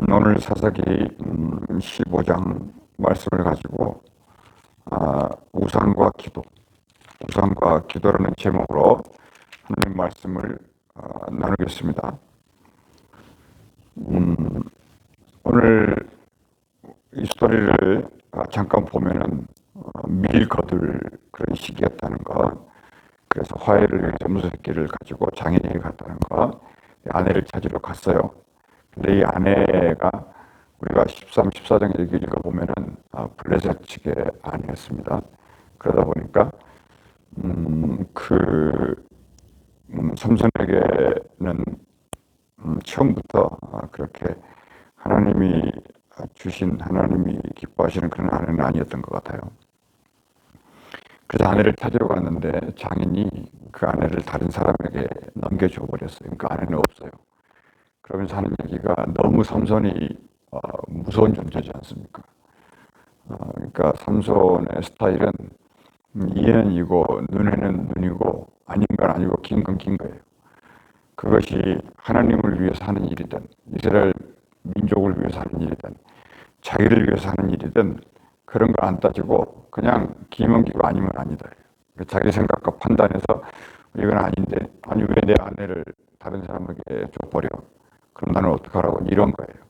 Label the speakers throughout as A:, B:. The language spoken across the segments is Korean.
A: 오늘 사사기 15장 말씀을 가지고 우상과 기도, 우상과 기도라는 제목으로 하나님 말씀을 나누겠습니다. 오늘 이 스토리를 잠깐 보면은 밀 거둘 그런 시기였다는 것, 그래서 화해를 위해서 무소새끼를 가지고 장인에게 갔다는 것, 아내를 찾으러 갔어요. 근데 이 아내가 우리가 13, 14장 얘기 읽어보면은 블레셋 측의 아내였습니다. 그러다 보니까 삼손에게는 처음부터 그렇게 하나님이 주신, 하나님이 기뻐하시는 그런 아내는 아니었던 것 같아요. 그래서 아내를 찾으러 갔는데 장인이 그 아내를 다른 사람에게 넘겨줘 버렸어요. 그러니까 아내는 없어요. 그러면서 하는 얘기가 너무 삼손이 무서운 존재지 않습니까? 그러니까 삼손의 스타일은 이에는 이고 눈에는 눈이고 아닌 건 아니고 긴 건 긴 거예요. 그것이 하나님을 위해서 하는 일이든 이스라엘 민족을 위해서 하는 일이든 자기를 위해서 하는 일이든 그런 거 안 따지고 그냥 기면 기고 아니면 아니다. 자기 생각과 판단해서 이건 아닌데 아니 왜 내 아내를 다른 사람에게 줘버려? 그럼 나는 어떡하라고 이런 거예요.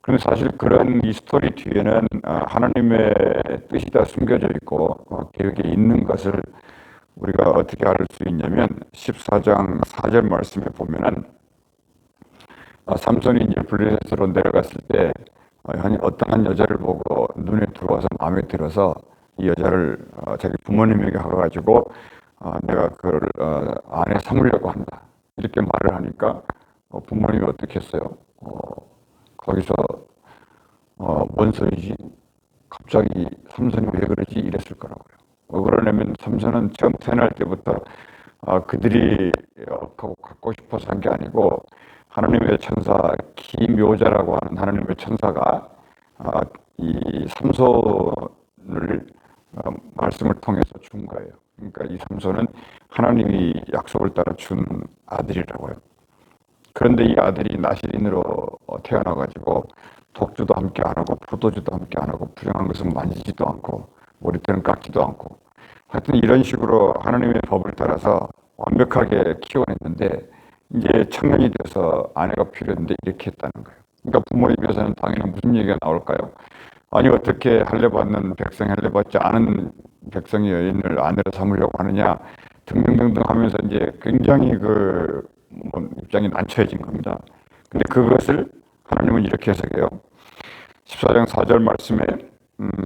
A: 그런데 사실 그런 이 스토리 뒤에는 하나님의 뜻이 다 숨겨져 있고 계획이 있는 것을 우리가 어떻게 알 수 있냐면 14장 4절 말씀에 보면은 삼손이 이제 블레셋으로 내려갔을 때 어떤 한 여자를 보고 눈에 들어와서 마음에 들어서 이 여자를 자기 부모님에게 가가지고 내가 그걸 아내 삼으려고 한다 이렇게 말을 하니까 부모님이 어떻게 했어요? 거기서 뭔 소리지? 갑자기 삼손이 왜 그러지? 이랬을 거라고요. 왜 그러냐면 삼손은 처음 태어날 때부터 그들이 갖고 싶어서 한 게 아니고 하나님의 천사 기묘자라고 하는 하나님의 천사가 이 삼손을 말씀을 통해서 준 거예요. 그러니까 이 삼손은 하나님이 약속을 따라 준 아들이라고요. 그런데 이 아들이 나시린으로 태어나가지고 독주도 함께 안 하고 포도주도 함께 안 하고 불량한 것은 만지지도 않고 머리털은 깎지도 않고 하여튼 이런 식으로 하나님의 법을 따라서 완벽하게 키워냈는데 이제 청년이 돼서 아내가 필요했는데 이렇게 했다는 거예요. 그러니까 부모 입에서는 당연히 무슨 얘기가 나올까요? 아니 어떻게 할례받는 백성이 할례받지 않은 백성의 여인을 아내로 삼으려고 하느냐 등등등등 하면서 이제 굉장히 입장이 난처해진 겁니다. 근데 그것을 하나님은 이렇게 해석해요. 14장 4절 말씀에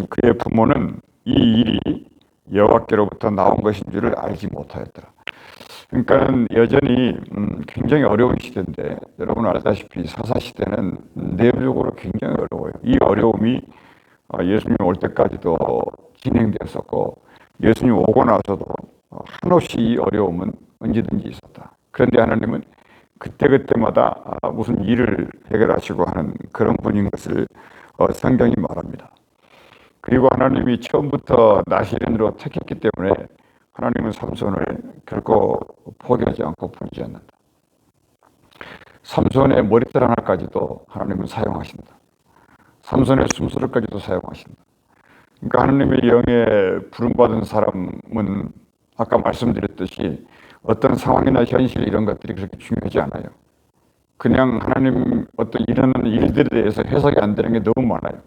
A: 그의 부모는 이 일이 여호와께로부터 나온 것인 줄을 알지 못하였더라. 그러니까 여전히 굉장히 어려운 시대인데 여러분 알다시피 사사시대는 내부적으로 굉장히 어려워요. 이 어려움이 예수님 올 때까지도 진행되었었고 예수님 오고 나서도 한없이 이 어려움은 언제든지 있었다. 그런데 하나님은 그때그때마다 무슨 일을 해결하시고 하는 그런 분인 것을 성경이 말합니다. 그리고 하나님이 처음부터 나시린으로 택했기 때문에 하나님은 삼손을 결코 포기하지 않고 버리지 않는다. 삼손의 머리털 하나까지도 하나님은 사용하신다. 삼손의 숨소리까지도 사용하신다. 그러니까 하나님의 영에 부름받은 사람은 아까 말씀드렸듯이 어떤 상황이나 현실 이런 것들이 그렇게 중요하지 않아요. 그냥 하나님 어떤 일어나는 일들에 대해서 해석이 안 되는 게 너무 많아요.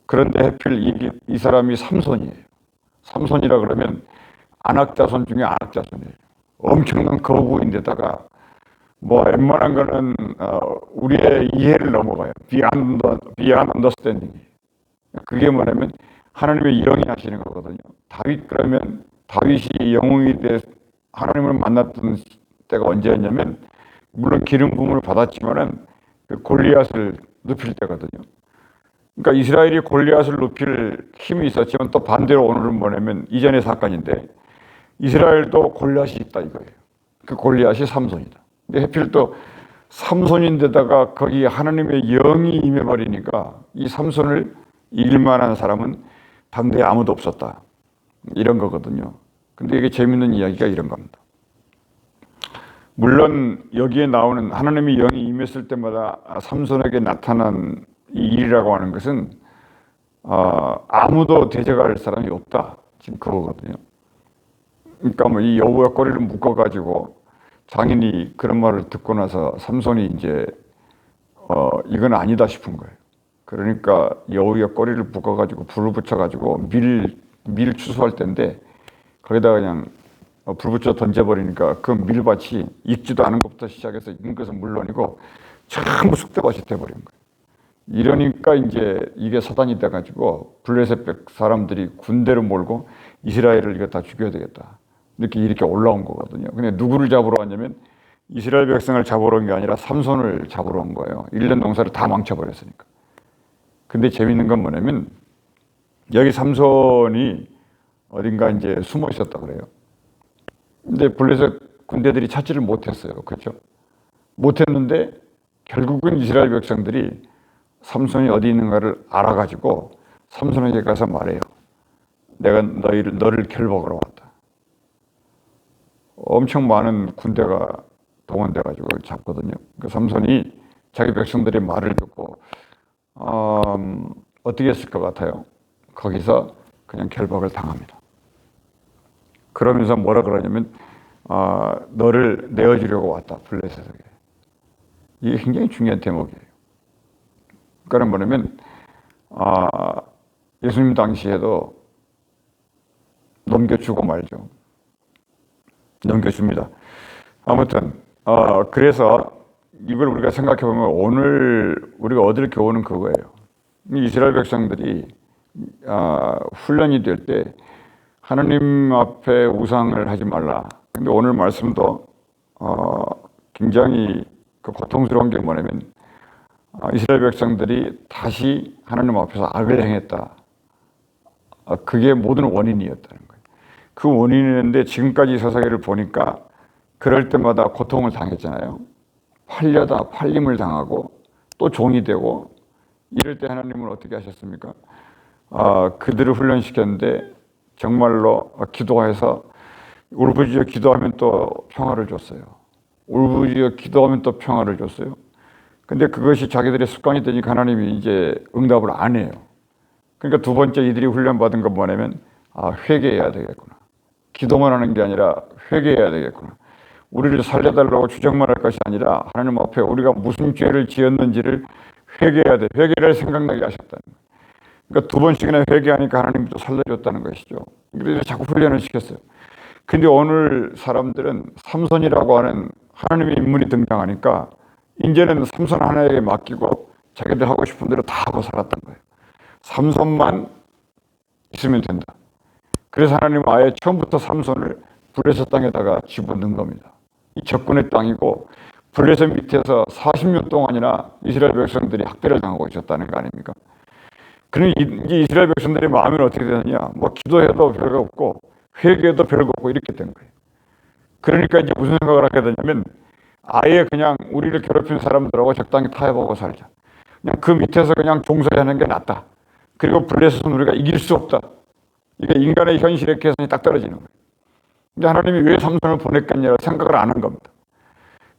A: 그런데 하필 이 사람이 삼손이에요. 삼손이라 그러면 안악자손 중에 안악자손이에요. 엄청난 거부인데다가 웬만한 거는 우리의 이해를 넘어가요. beyond understanding. 그게 뭐냐면 하나님의 영이 하시는 거거든요. 그러면 다윗이 영웅이 돼 하나님을 만났던 때가 언제였냐면 물론 기름 부음을 받았지만은 그 골리앗을 눕힐 때거든요. 그러니까 이스라엘이 골리앗을 눕힐 힘이 있었지만 또 반대로 오늘은 뭐냐면 이전의 사건인데 이스라엘도 골리앗이 있다 이거예요. 그 골리앗이 삼손이다. 근데 하필 또 삼손인데다가 거기 하나님의 영이 임해버리니까 이 삼손을 이길 만한 사람은 당대에 아무도 없었다. 이런 거거든요. 근데 이게 재밌는 이야기가 이런 겁니다. 물론 여기에 나오는 하나님의 영이 임했을 때마다 삼손에게 나타난 이 일이라고 하는 것은 아무도 대적할 사람이 없다, 지금 그거거든요. 그러니까 뭐 이 여우의 꼬리를 묶어가지고 장인이 그런 말을 듣고 나서 삼손이 이제 이건 아니다 싶은 거예요. 그러니까 여우의 꼬리를 묶어가지고 불을 붙여가지고 밀 추수할 때인데 거기다가 그냥 불 붙여 던져버리니까 그 밀밭이 익지도 않은 것부터 시작해서 익은 것은 물론이고 전부 쑥대밭이 돼버린 거예요. 이러니까 이제 이게 사단이 돼가지고 블레셋 사람들이 군대를 몰고 이스라엘을 이거 다 죽여야 되겠다, 이렇게 올라온 거거든요. 근데 누구를 잡으러 왔냐면 이스라엘 백성을 잡으러 온 게 아니라 삼손을 잡으러 온 거예요. 1년 농사를 다 망쳐버렸으니까. 근데 재밌는 건 뭐냐면 여기 삼손이 어딘가 이제 숨어 있었다 그래요. 근데 블레셋 군대들이 찾지를 못했어요. 그렇죠? 못했는데 결국은 이스라엘 백성들이 삼손이 어디 있는가를 알아가지고 삼손에게 가서 말해요. 내가 너를 결박하러 왔다. 엄청 많은 군대가 동원돼가지고 잡거든요. 그 삼손이 자기 백성들의 말을 듣고 어떻게 했을 것 같아요? 거기서 그냥 결박을 당합니다. 그러면서 뭐라 그러냐면 너를 내어주려고 왔다, 블레셋에게. 이게 굉장히 중요한 대목이에요. 그러니까 뭐냐면 예수님 당시에도 넘겨주고 말죠. 넘겨줍니다. 아무튼 그래서 이걸 우리가 생각해 보면 오늘 우리가 얻을 교훈은 그거예요. 이스라엘 백성들이 훈련이 될 때 하나님 앞에 우상을 하지 말라. 근데 오늘 말씀도 굉장히 그 고통스러운 게 뭐냐면 이스라엘 백성들이 다시 하나님 앞에서 악을 행했다. 그게 모든 원인이었다는 거예요. 그 원인이었는데 지금까지 서사기를 보니까 그럴 때마다 고통을 당했잖아요. 팔려다 팔림을 당하고 또 종이 되고 이럴 때 하나님은 어떻게 하셨습니까? 그들을 훈련시켰는데 정말로 기도해서 울부짖어 기도하면 또 평화를 줬어요. 울부짖어 기도하면 또 평화를 줬어요. 근데 그것이 자기들의 습관이 되니까 하나님이 이제 응답을 안 해요. 그러니까 두 번째 이들이 훈련받은 건 뭐냐면 회개해야 되겠구나. 기도만 하는 게 아니라 회개해야 되겠구나. 우리를 살려달라고 주장만 할 것이 아니라 하나님 앞에 우리가 무슨 죄를 지었는지를 회개해야 돼. 회개를 생각나게 하셨다는 거예요. 그러니까 두 번씩이나 회개하니까 하나님이 또 살려줬다는 것이죠. 그래서 자꾸 훈련을 시켰어요. 근데 오늘 사람들은 삼손이라고 하는 하나님의 인물이 등장하니까 이제는 삼손 하나에게 맡기고 자기들 하고 싶은 대로 다 하고 살았던 거예요. 삼손만 있으면 된다. 그래서 하나님은 아예 처음부터 삼손을 블레셋 땅에다가 집어넣은 겁니다. 이 적군의 땅이고 블레셋 밑에서 40년 동안이나 이스라엘 백성들이 학대를 당하고 있었다는 거 아닙니까? 그럼 이제 이스라엘 백성들의 마음은 어떻게 되느냐? 뭐 기도해도 별거 없고 회개해도 별거 없고 이렇게 된 거예요. 그러니까 이제 무슨 생각을 하게 되냐면 아예 그냥 우리를 괴롭힌 사람들하고 적당히 타협하고 살자. 그냥 그 밑에서 그냥 종살이하는 게 낫다. 그리고 블레셋은 우리가 이길 수 없다. 이게 인간의 현실의 계산이 딱 떨어지는 거예요. 근데 하나님이 왜 삼손을 보냈겠냐고 생각을 안 한 겁니다.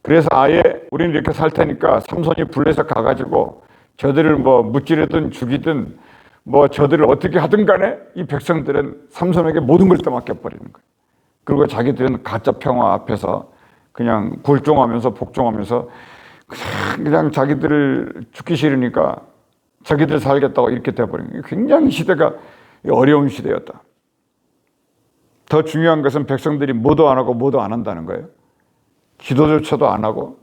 A: 그래서 아예 우리는 이렇게 살 테니까 삼손이 블레셋 가가지고 저들을 뭐 무찌르든 죽이든 뭐 저들을 어떻게 하든 간에 이 백성들은 삼손에게 모든 걸 떠맡겨버리는 거예요. 그리고 자기들은 가짜 평화 앞에서 그냥 굴종하면서 복종하면서 그냥 자기들을 죽기 싫으니까 자기들 살겠다고 이렇게 돼버린 거예요. 굉장히 시대가 어려운 시대였다. 더 중요한 것은 백성들이 뭐도 안 하고 뭐도 안 한다는 거예요. 기도조차도 안 하고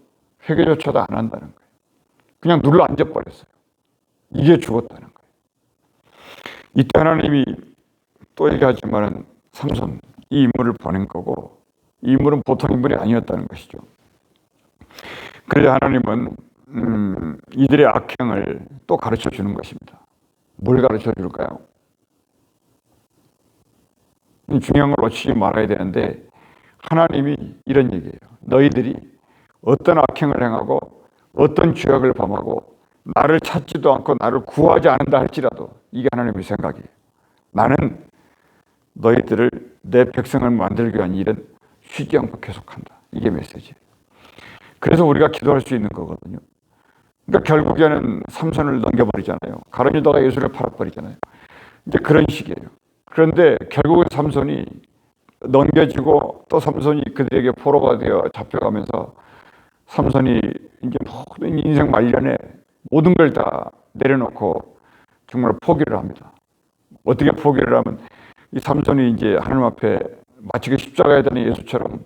A: 회개조차도 안 한다는 거예요. 그냥 눌러 앉아버렸어요. 이게 죽었다는 거예요. 이때 하나님이 또 얘기하지만은 삼손, 이 인물을 보낸 거고 이 인물은 보통 인물이 아니었다는 것이죠. 그래서 하나님은 이들의 악행을 또 가르쳐 주는 것입니다. 뭘 가르쳐 줄까요? 중요한 걸 놓치지 말아야 되는데 하나님이 이런 얘기예요. 너희들이 어떤 악행을 행하고 어떤 죄악을 범하고 나를 찾지도 않고 나를 구하지 않는다 할지라도 이게 하나님의 생각이에요. 나는 너희들을 내 백성을 만들기 위한 일은 쉬지 않고 계속한다. 이게 메시지예요. 그래서 우리가 기도할 수 있는 거거든요. 그러니까 결국에는 삼손을 넘겨버리잖아요. 가룟유다가 예수를 팔아버리잖아요. 이제 그런 식이에요. 그런데 결국은 삼손이 넘겨지고 또 삼손이 그들에게 포로가 되어 잡혀가면서 삼손이 이제 모든 인생 말년에 모든 걸 다 내려놓고 정말 포기를 합니다. 어떻게 포기를 하면 이 삼손이 이제 하나님 앞에 마치 십자가에 달린 예수처럼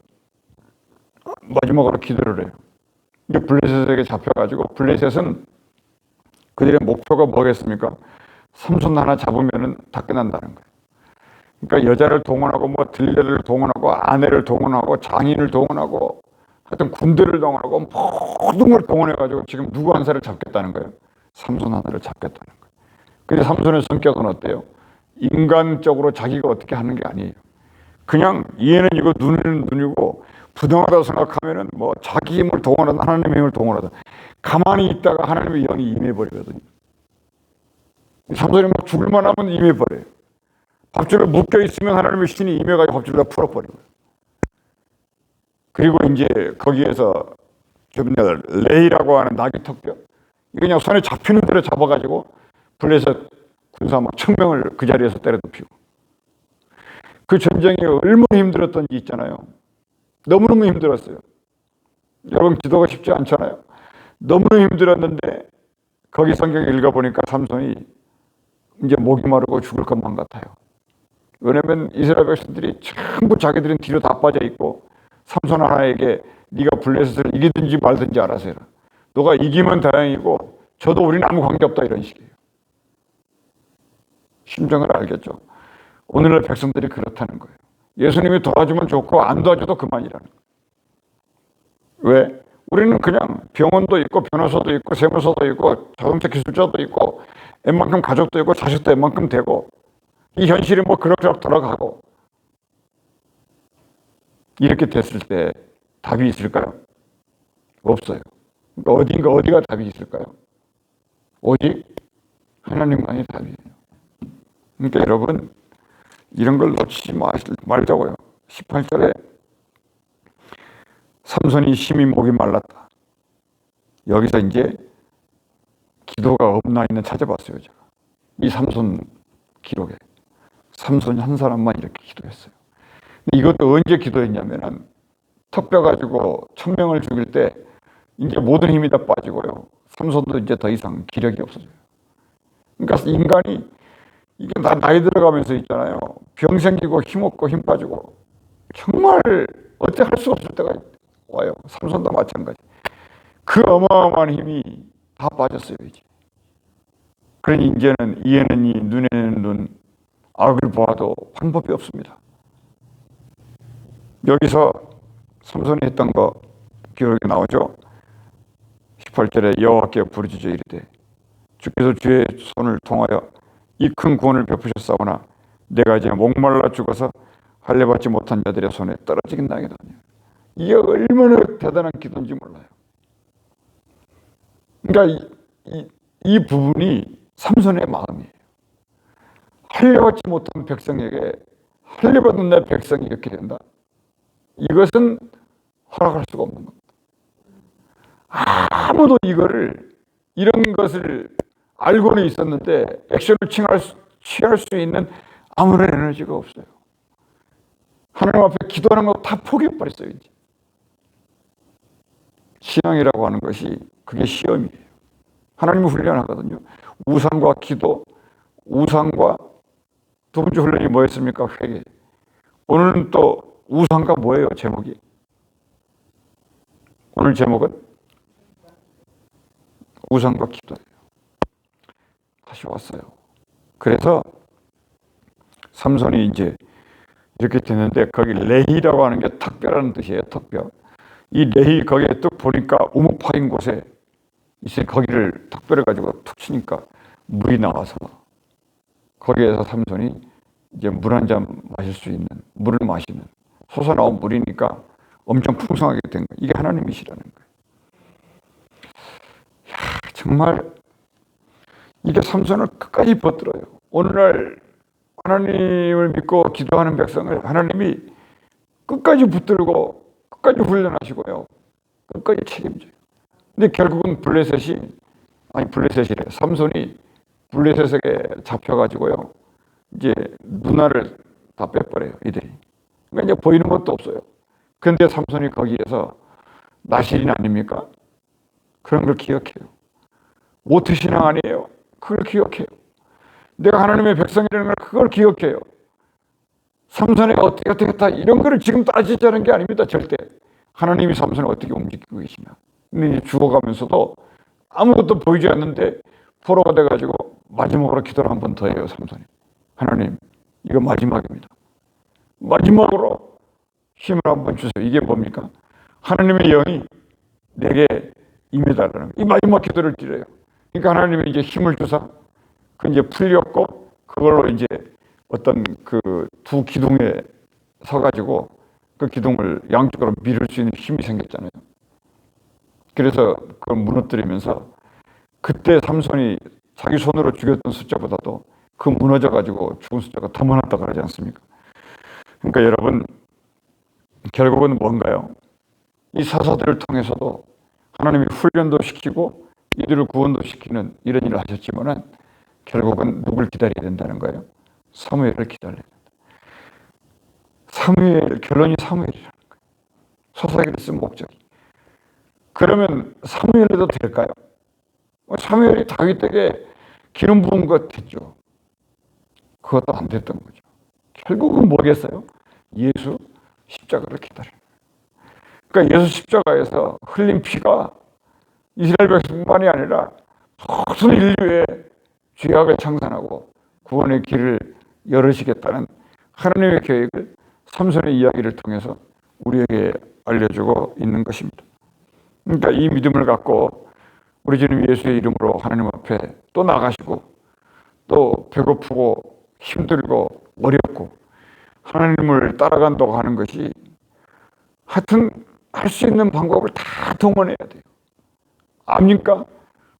A: 마지막으로 기도를 해요. 이제 블레셋에게 잡혀가지고 블레셋은 그들의 목표가 뭐겠습니까? 삼손 하나 잡으면은 다 끝난다는 거예요. 그러니까 여자를 동원하고 뭐 들레를 동원하고 아내를 동원하고 장인을 동원하고 하여튼 군대를 동원하고 모든 걸 동원해가지고 지금 누구 한 사람을 잡겠다는 거예요. 삼손 하나를 잡겠다는 거예요. 근데 삼손의 성격은 어때요? 인간적으로 자기가 어떻게 하는 게 아니에요. 그냥 얘는 이거 눈에는 눈이고 부당하다고 생각하면은 뭐 자기 힘을 동원하든 하나님의 힘을 동원하든 가만히 있다가 하나님의 영이 임해버리거든요. 삼손이 막 죽을만 하면 임해버려요. 밥줄에 묶여 있으면 하나님의 신이 임해가지고 밥줄을 다 풀어버리고요. 그리고 이제 거기에서 레이라고 하는 나귀 턱뼈, 이거 그냥 손에 잡히는 대로 잡아가지고 블레셋 군사 막 1000명을 그 자리에서 때려 눕히고. 그 전쟁이 얼마나 힘들었던지 있잖아요. 너무너무 힘들었어요. 여러분 기도가 쉽지 않잖아요. 너무너무 힘들었는데 거기 성경 읽어보니까 삼손이 이제 목이 마르고 죽을 것만 같아요. 왜냐면 이스라엘 백성들이 전부 자기들은 뒤로 다 빠져 있고 삼손 하나에게 네가 블레셋을 이기든지 말든지 알아서 해라. 너가 이기면 다행이고 저도 우리는 아무 관계없다 이런 식이에요. 심정을 알겠죠. 오늘날 백성들이 그렇다는 거예요. 예수님이 도와주면 좋고 안 도와줘도 그만이라는 거예요. 왜? 우리는 그냥 병원도 있고 변호사도 있고 세무사도 있고 자동차 기술자도 있고 웬만큼 가족도 있고 자식도 웬만큼 되고 이 현실이 뭐 그럭저럭 돌아가고 이렇게 됐을 때 답이 있을까요? 없어요. 그러니까 어디가 답이 있을까요? 오직 하나님만이 답이에요. 그러니까 여러분 이런 걸 놓치지 말자고요. 18절에 삼손이 심히 목이 말랐다. 여기서 이제 기도가 없나 있나 찾아봤어요. 제가. 이 삼손 기록에 삼손이 한 사람만 이렇게 기도했어요. 근데 이것도 언제 기도했냐면은 턱뼈 가지고 1000명을 죽일 때 이제 모든 힘이 다 빠지고요. 삼손도 이제 더 이상 기력이 없어져요. 그러니까 인간이 이게 다 나이 들어가면서 있잖아요. 병 생기고 힘없고 힘 빠지고 정말 어째 할 수가 없을 때가 와요. 삼손도 마찬가지. 그 어마어마한 힘이 다 빠졌어요. 이제. 그러니 이제는 이에는 이 눈에는 눈 악을 보아도 방법이 없습니다. 여기서 삼손이 했던 거 기록이 나오죠. 18절에 여호와께 부르짖어 이르되 주께서 주의 손을 통하여 이 큰 구원을 베푸셨사오나 내가 이제 목말라 죽어서 할례받지 못한 자들의 손에 떨어지겠나이다. 이게 얼마나 대단한 기도인지 몰라요. 그러니까 이 부분이 삼손의 마음이에요. 할례받지 못한 백성에게 할례받은 내 백성이 이렇게 된다. 이것은 허락할 수가 없는 겁니다. 아무도 이런 것을 알고는 있었는데 액션을 취할 수 있는 아무런 에너지가 없어요. 하나님 앞에 기도하는 거 다 포기해버렸어요. 이제. 신앙이라고 하는 것이 그게 시험이에요. 하나님이 훈련하거든요. 우상과 기도, 우상과 두 번째 훈련이 뭐였습니까? 회개. 오늘은 또 우상과 뭐예요? 제목이. 오늘 제목은 우상과 기도예요. 다시 왔어요. 그래서 삼손이 이제 이렇게 됐는데 거기 레히라고 하는 게 턱뼈라는 뜻이에요. 턱뼈. 이 레히 거기에 뚝 보니까 우묵 파인 곳에 이제 거기를 턱뼈를 가지고 툭 치니까 물이 나와서 거기에서 삼손이 이제 물 한 잔 마실 수 있는 물을 마시는 솟아나온 물이니까 엄청 풍성하게 된 거예요. 이게 하나님이시라는 거예요. 정말 이게 삼손을 끝까지 붙들어요. 오늘날 하나님을 믿고 기도하는 백성을 하나님이 끝까지 붙들고 끝까지 훈련하시고요. 끝까지 책임져요. 근데 결국은 블레셋이래. 삼손이 블레셋에게 잡혀가지고요. 이제 누나를 다 빼버려요, 이들이. 그러니까 이제 보이는 것도 없어요. 그런데 삼손이 거기에서 나실인 아닙니까? 그런 걸 기억해요. 모태신앙 아니에요. 그걸 기억해요. 내가 하나님의 백성이라는 걸 그걸 기억해요. 삼손이 어떻게 했다 이런 거를 지금 따지자는 게 아닙니다. 절대. 하나님이 삼손을 어떻게 움직이고 계시냐. 근데 죽어가면서도 아무것도 보이지 않는데 포로가 돼가지고 마지막으로 기도를 한 번 더 해요. 삼손이. 하나님, 이거 마지막입니다. 마지막으로 힘을 한번 주세요. 이게 뭡니까? 하나님의 영이 내게 임해달라는 이 마지막 기도를 드려요. 그러니까 하나님이 이제 힘을 주사 그 이제 풀렸고 그걸로 이제 어떤 그 두 기둥에 서가지고 그 기둥을 양쪽으로 밀을 수 있는 힘이 생겼잖아요. 그래서 그걸 무너뜨리면서 그때 삼손이 자기 손으로 죽였던 숫자보다도 그 무너져가지고 죽은 숫자가 더 많았다고 그러지 않습니까? 그러니까 여러분, 결국은 뭔가요? 이 사사들을 통해서도 하나님이 훈련도 시키고 이들을 구원도 시키는 이런 일을 하셨지만은 결국은 누굴 기다려야 된다는 거예요? 사무엘을 기다려야 된다. 결론이 사무엘이라는 거예요. 사사기를 쓴 목적이. 그러면 사무엘에도 될까요? 사무엘이 다윗에게 기름 부은 것 됐죠. 그것도 안 됐던 거죠. 결국은 뭐겠어요? 예수 십자가를 기다려요. 그러니까 예수 십자가에서 흘린 피가 이스라엘 백성뿐만이 아니라 모든 인류의 죄악을 청산하고 구원의 길을 열으시겠다는 하나님의 계획을 삼손의 이야기를 통해서 우리에게 알려주고 있는 것입니다. 그러니까 이 믿음을 갖고 우리 주님 예수의 이름으로 하나님 앞에 또 나가시고 또 배고프고 힘들고 어렵고 하나님을 따라간다고 하는 것이 하여튼 할 수 있는 방법을 다 동원해야 돼요. 압니까?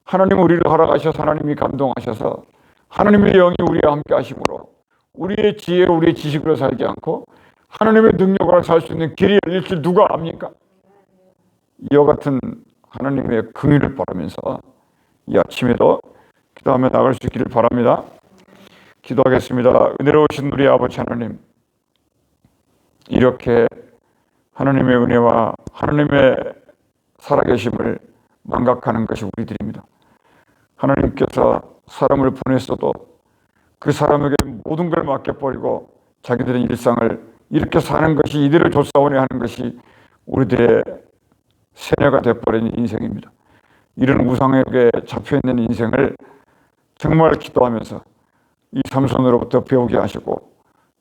A: 하나님은 우리를 허락하셔서 하나님이 감동하셔서 하나님의 영이 우리와 함께 하심으로 우리의 지혜로 우리의 지식으로 살지 않고 하나님의 능력으로 살 수 있는 길이 열릴 줄 누가 압니까? 이와 같은 하나님의 긍휼을 바라면서 이 아침에도 기도하며 나갈 수 있기를 바랍니다. 기도하겠습니다. 은혜로우신 우리 아버지 하나님, 이렇게 하나님의 은혜와 하나님의 살아계심을 망각하는 것이 우리들입니다. 하나님께서 사람을 보냈어도 그 사람에게 모든 걸 맡겨버리고 자기들의 일상을 이렇게 사는 것이 이들을 조사오려 하는 것이 우리들의 세뇌가 되어버린 인생입니다. 이런 우상에게 잡혀있는 인생을 정말 기도하면서 이 삼손으로부터 배우게 하시고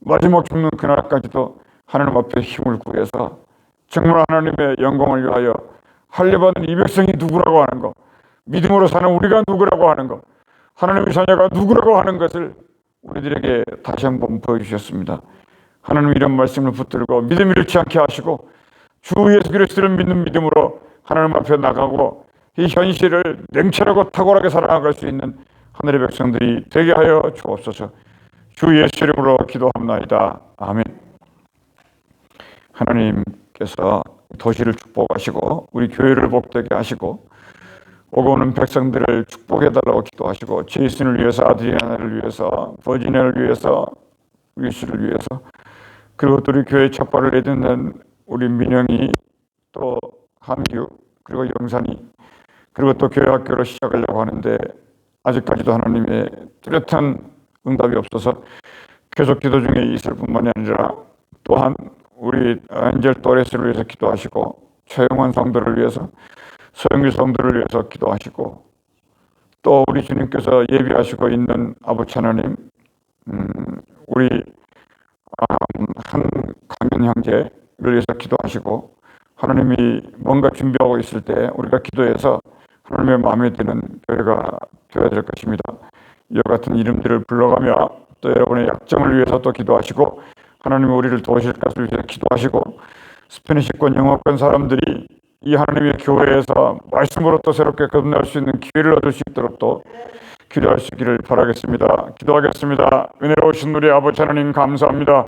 A: 마지막 죽는 그날까지도 하나님 앞에 힘을 구해서 정말 하나님의 영광을 위하여 할례받은 이 백성이 누구라고 하는 것, 믿음으로 사는 우리가 누구라고 하는 것, 하나님의 자녀가 누구라고 하는 것을 우리들에게 다시 한번 보여주셨습니다. 하나님 이런 말씀을 붙들고 믿음 잃지 않게 하시고 주 예수 그리스도를 믿는 믿음으로 하나님 앞에 나가고 이 현실을 냉철하고 탁월하게 살아나갈 수 있는 하늘의 백성들이 되게 하여 주옵소서. 주 예수 이름으로 기도합나이다. 아멘. 하나님께서 도시를 축복하시고 우리 교회를 복되게 하시고 오고 오는 백성들을 축복해달라고 기도하시고 제이슨을 위해서, 아드리아나를 위해서, 버지니아를 위해서, 위스를 위해서, 그리고 또 우리 교회 첫발을 내딛는 우리 민영이, 또 한규, 그리고 영산이, 그리고 또 교회 학교를 시작하려고 하는데 아직까지도 하나님의 뚜렷한 응답이 없어서 계속 기도 중에 있을 뿐만이 아니라 또한 우리 엔젤 또레스를 위해서 기도하시고 최영환 성도를 위해서, 서영규 성도를 위해서 기도하시고 또 우리 주님께서 예비하시고 있는 아버지 하나님, 우리 한 강현 형제를 위해서 기도하시고 하나님이 뭔가 준비하고 있을 때 우리가 기도해서 하나님의 마음에 드는 교회가 되어야 될 것입니다. 이와 같은 이름들을 불러가며 또 여러분의 약점을 위해서 또 기도하시고 하나님이 우리를 도우실 것을 위해서 기도하시고 스페니시권, 영어권 사람들이 이 하나님의 교회에서 말씀으로 또 새롭게 거듭날 수 있는 기회를 얻을 수 있도록 또 기도할 수 있기를 바라겠습니다. 기도하겠습니다. 은혜로우신 우리 아버지 하나님 감사합니다.